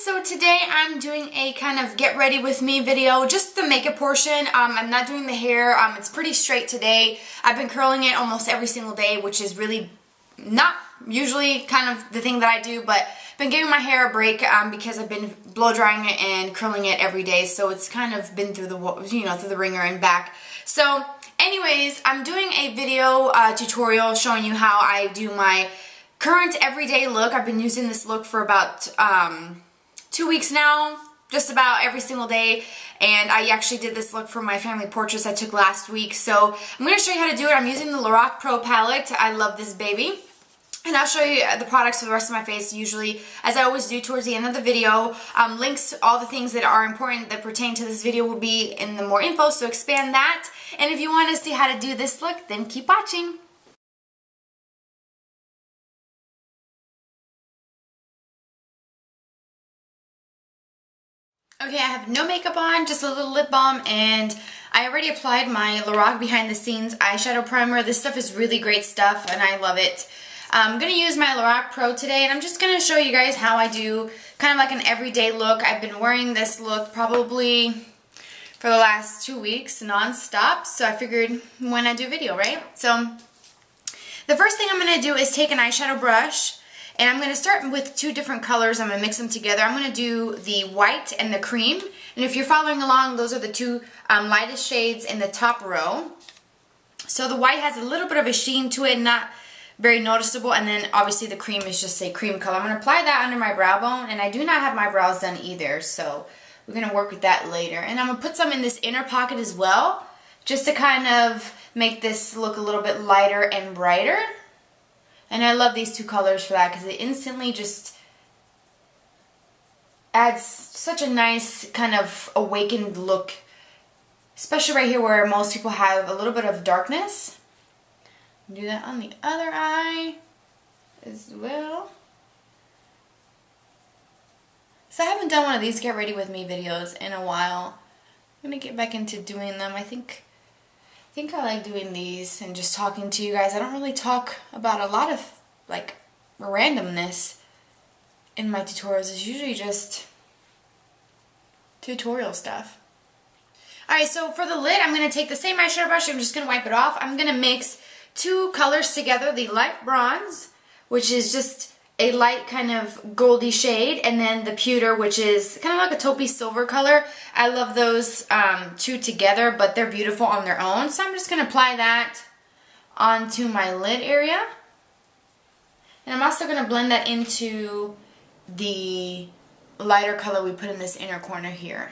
So today I'm doing a kind of get ready with me video, just the makeup portion. I'm not doing the hair. It's pretty straight today. I've been curling it almost every single day, which is really not usually kind of the thing that I do, but I've been giving my hair a break because I've been blow drying it and curling it every day, so it's kind of been through the, through the ringer and back. So anyways, I'm doing a video tutorial showing you how I do my current everyday look. I've been using this look for about 2 weeks now, just about every single day, and I actually did this look for my family portraits I took last week. So I'm going to show you how to do it. I'm using the Lorac Pro palette. I love this baby. And I'll show you the products for the rest of my face, usually, as I always do towards the end of the video. Links to all the things that are important that pertain to this video will be in the more info, so expand that. And if you want to see how to do this look, then keep watching. Okay, I have no makeup on, just a little lip balm, and I already applied my Lorac Behind the Scenes eyeshadow primer. This stuff is really great stuff, and I love it. I'm going to use my Lorac Pro today, and I'm just going to show you guys how I do kind of like an everyday look. I've been wearing this look probably for the last 2 weeks non-stop, so I figured when I do a video, right? So the first thing I'm going to do is take an eyeshadow brush, and I'm going to start with two different colors. I'm going to mix them together. I'm going to do the white and the cream, and if you're following along, those are the two lightest shades in the top row. So the white has a little bit of a sheen to it, not very noticeable, and then obviously the cream is just a cream color. I'm going to apply that under my brow bone, and I do not have my brows done either, so we're going to work with that later. And I'm going to put some in this inner pocket as well, just to kind of make this look a little bit lighter and brighter. And I love these two colors for that because it instantly just adds such a nice kind of awakened look, especially right here where most people have a little bit of darkness. Do that on the other eye as well. So I haven't done one of these get ready with me videos in a while. I'm gonna get back into doing them. I think I like doing these and just talking to you guys. I don't really talk about a lot of like randomness in my tutorials. It's usually just tutorial stuff. Alright, so for the lid, I'm going to take the same eyeshadow brush. I'm just going to wipe it off. I'm going to mix two colors together, the light bronze, which is just a light kind of goldy shade, and then the pewter, which is kind of like a taupey silver color. I love those two together, but they're beautiful on their own. So I'm just going to apply that onto my lid area. And I'm also going to blend that into the lighter color we put in this inner corner here.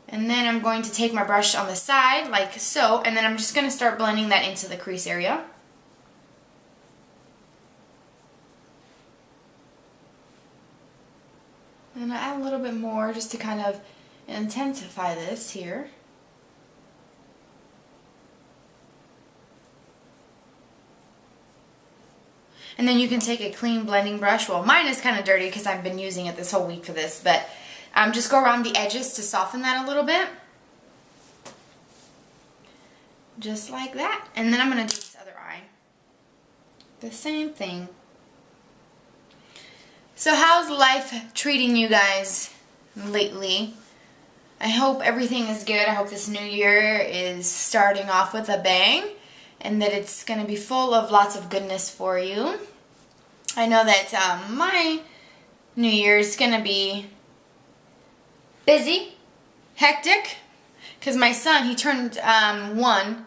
And then I'm going to take my brush on the side, like so, and then I'm just going to start blending that into the crease area. And I add a little bit more just to kind of intensify this here. And then you can take a clean blending brush. Well, mine is kind of dirty because I've been using it this whole week for this, but just go around the edges to soften that a little bit. Just like that. And then I'm going to do this other eye. The same thing. So how's life treating you guys lately? I hope everything is good. I hope this new year is starting off with a bang and that it's going to be full of lots of goodness for you. I know that my new year is going to be busy, hectic, because my son, he turned 1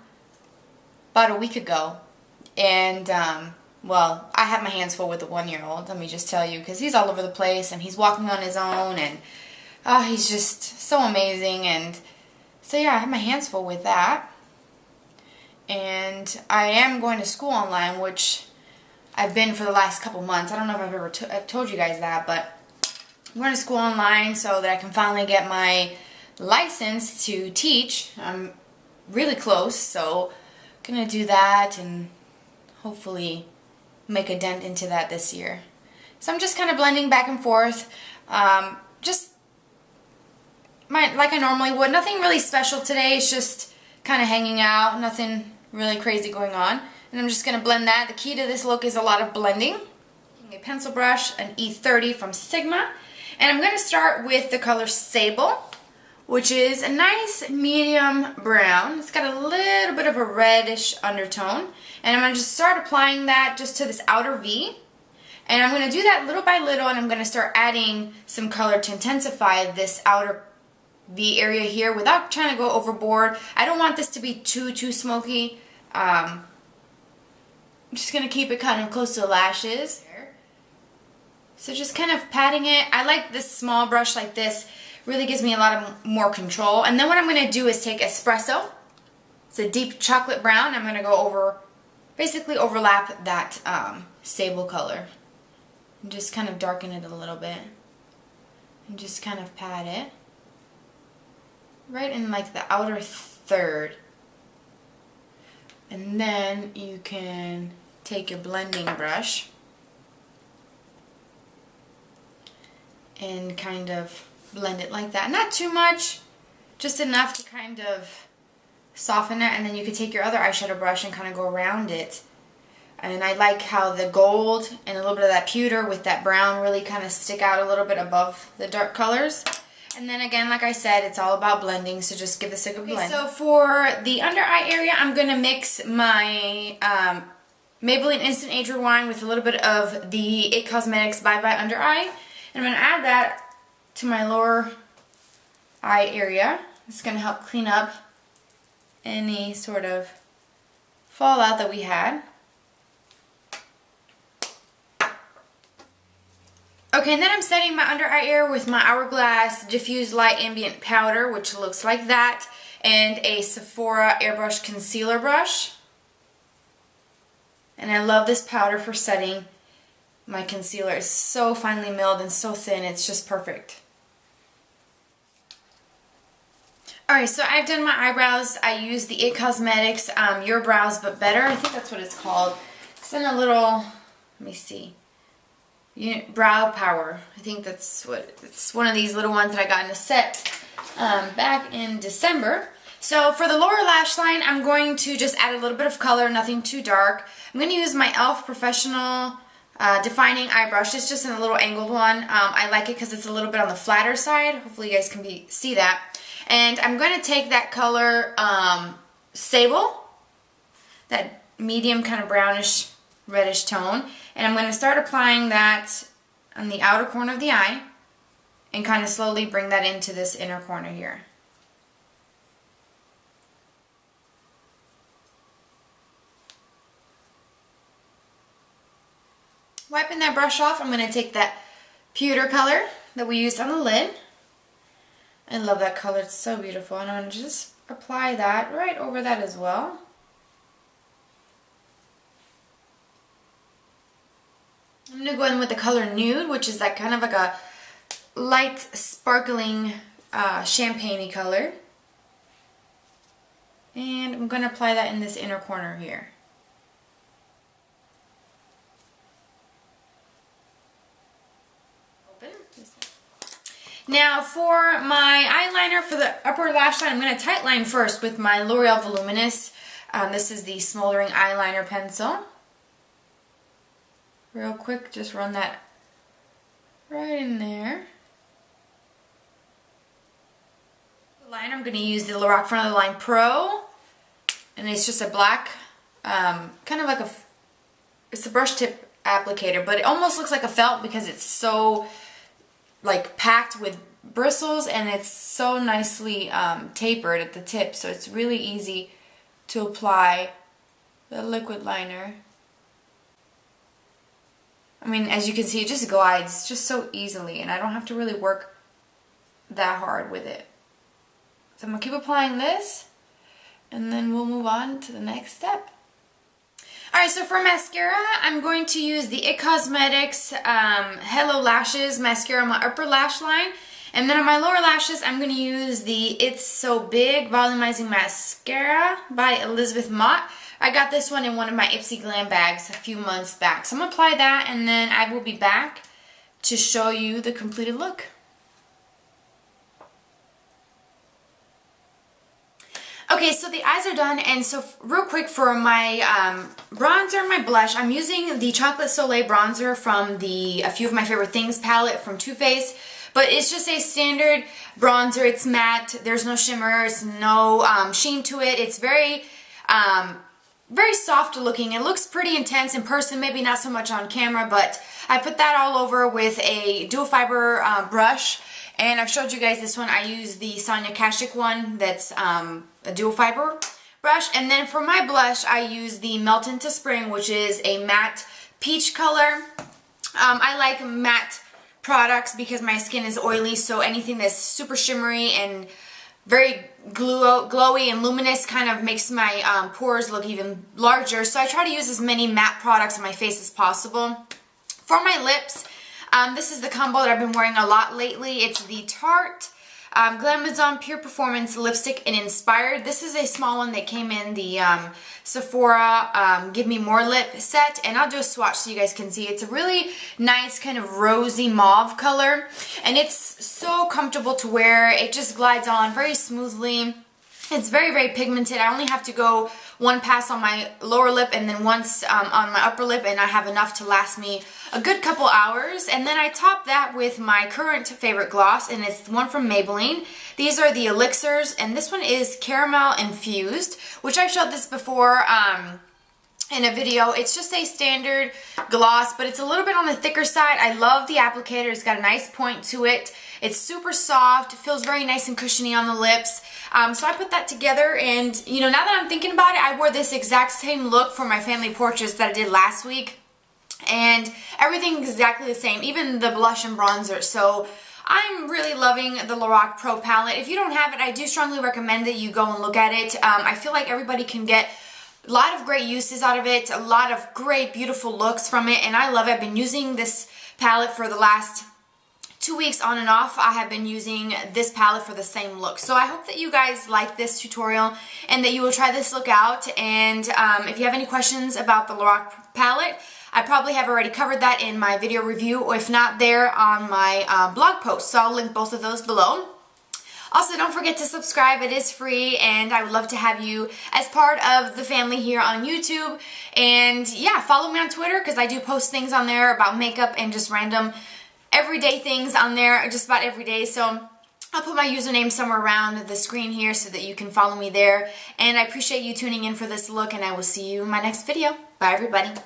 about a week ago, and well, I have my hands full with the 1-year-old, let me just tell you, because he's all over the place, and he's walking on his own, and oh, he's just so amazing. And so yeah, I have my hands full with that, and I am going to school online, which I've been for the last couple months. I don't know if I've ever I've told you guys that, but I'm going to school online so that I can finally get my license to teach. I'm really close, so I'm going to do that and hopefully make a dent into that this year. So I'm just kind of blending back and forth, just like I normally would. Nothing really special today. It's just kind of hanging out. Nothing really crazy going on. And I'm just going to blend that. The key to this look is a lot of blending. A pencil brush, an E30 from Sigma. And I'm going to start with the color Sable, which is a nice medium brown. It's got a little bit of a reddish undertone. And I'm going to just start applying that just to this outer V. And I'm going to do that little by little, and I'm going to start adding some color to intensify this outer V area here without trying to go overboard. I don't want this to be too smoky. I'm just going to keep it kind of close to the lashes. So just kind of patting it. I like this small brush like this. Really gives me a lot of more control. And then what I'm going to do is take Espresso. It's a deep chocolate brown. I'm going to go over, basically overlap that Sable color. And just kind of darken it a little bit. And just kind of pat it. Right in like the outer third. And then you can take your blending brush and kind of blend it like that. Not too much, just enough to kind of soften it, and then you could take your other eyeshadow brush and kind of go around it. And I like how the gold and a little bit of that pewter with that brown really kind of stick out a little bit above the dark colors. And then again, like I said, it's all about blending, so just give this a good blend. So for the under eye area, I'm going to mix my Maybelline Instant Age Rewind with a little bit of the IT Cosmetics Bye Bye Under Eye. And I'm going to add that to my lower eye area. It's going to help clean up any sort of fallout that we had. Okay, and then I'm setting my under eye area with my Hourglass Diffuse Light Ambient Powder, which looks like that, and a Sephora Airbrush Concealer Brush. And I love this powder for setting my concealer. It's so finely milled and so thin, it's just perfect. Alright, so I've done my eyebrows. I used the IT Cosmetics Your Brows But Better. I think that's what it's called. It's in a little, let me see, Brow Power. I think that's what, it's one of these little ones that I got in a set back in December. So for the lower lash line, I'm going to just add a little bit of color, nothing too dark. I'm going to use my e.l.f. Professional Defining Eye Brush. It's just in a little angled one. I like it because it's a little bit on the flatter side. Hopefully you guys can see that. And I'm going to take that color Sable, that medium kind of brownish reddish tone, and I'm going to start applying that on the outer corner of the eye and kind of slowly bring that into this inner corner here. Wiping that brush off, I'm going to take that pewter color that we used on the lid. I love that color, it's so beautiful, and I'm going to just apply that right over that as well. I'm going to go in with the color Nude, which is that kind of like a light sparkling champagne-y color. And I'm going to apply that in this inner corner here. Now for my eyeliner for the upper lash line, I'm going to tightline first with my L'Oreal Voluminous. This is the Smoldering Eyeliner Pencil. Real quick, just run that right in there. The liner, I'm going to use the Lorac Front of the Line Pro. And it's just a black, kind of like it's a brush tip applicator, but it almost looks like a felt because it's so like packed with bristles, and it's so nicely tapered at the tip, so it's really easy to apply the liquid liner. I mean, as you can see, it just glides just so easily, and I don't have to really work that hard with it. So I'm going to keep applying this, and then we'll move on to the next step. Alright, so for mascara, I'm going to use the IT Cosmetics Hello Lashes mascara on my upper lash line. And then on my lower lashes, I'm going to use the It's So Big Volumizing Mascara by Elizabeth Mott. I got this one in one of my Ipsy Glam bags a few months back. So I'm going to apply that, and then I will be back to show you the completed look. Okay, so the eyes are done, and so real quick for my bronzer and my blush, I'm using the Chocolate Soleil bronzer from the A Few of My Favorite Things palette from Too Faced. But it's just a standard bronzer. It's matte. There's no shimmer. There's no sheen to it. It's very soft looking. It looks pretty intense in person, maybe not so much on camera, but I put that all over with a dual fiber brush. And I've showed you guys this one. I use the Sonia Kashuk one that's a dual fiber brush. And then for my blush, I use the Melt into Spring, which is a matte peach color. I like matte products because my skin is oily, so anything that's super shimmery and very glowy and luminous kind of makes my pores look even larger. So I try to use as many matte products on my face as possible. For my lips, this is the combo that I've been wearing a lot lately. It's the Tarte Glamazon Pure Performance Lipstick in Inspired. This is a small one that came in the Sephora Give Me More Lip set, and I'll do a swatch so you guys can see. It's a really nice kind of rosy mauve color, and it's so comfortable to wear. It just glides on very smoothly. It's very, very pigmented. I only have to go one pass on my lower lip and then once on my upper lip, and I have enough to last me a good couple hours. And then I top that with my current favorite gloss, and it's one from Maybelline. These are the Elixirs, and this one is caramel infused, which I've showed this before in a video. It's just a standard gloss, but it's a little bit on the thicker side. I love the applicator. It's got a nice point to it. It's super soft. It feels very nice and cushiony on the lips. So I put that together, and you know, now that I'm thinking about it, I wore this exact same look for my family portraits that I did last week, and everything exactly the same, even the blush and bronzer. So I'm really loving the Lorac Pro palette. If you don't have it, I do strongly recommend that you go and look at it. I feel like everybody can get a lot of great uses out of it, a lot of great, beautiful looks from it, and I love it. I've been using this palette for the last 2 weeks on and off. I have been using this palette for the same look. So I hope that you guys like this tutorial and that you will try this look out. And if you have any questions about the Lorac palette, I probably have already covered that in my video review, or if not, there on my blog post. So I'll link both of those below. Also, don't forget to subscribe. It is free, and I would love to have you as part of the family here on YouTube. And yeah, follow me on Twitter because I do post things on there about makeup and just random everyday things on there just about every day. So I'll put my username somewhere around the screen here so that you can follow me there. And I appreciate you tuning in for this look, and I will see you in my next video. Bye, everybody.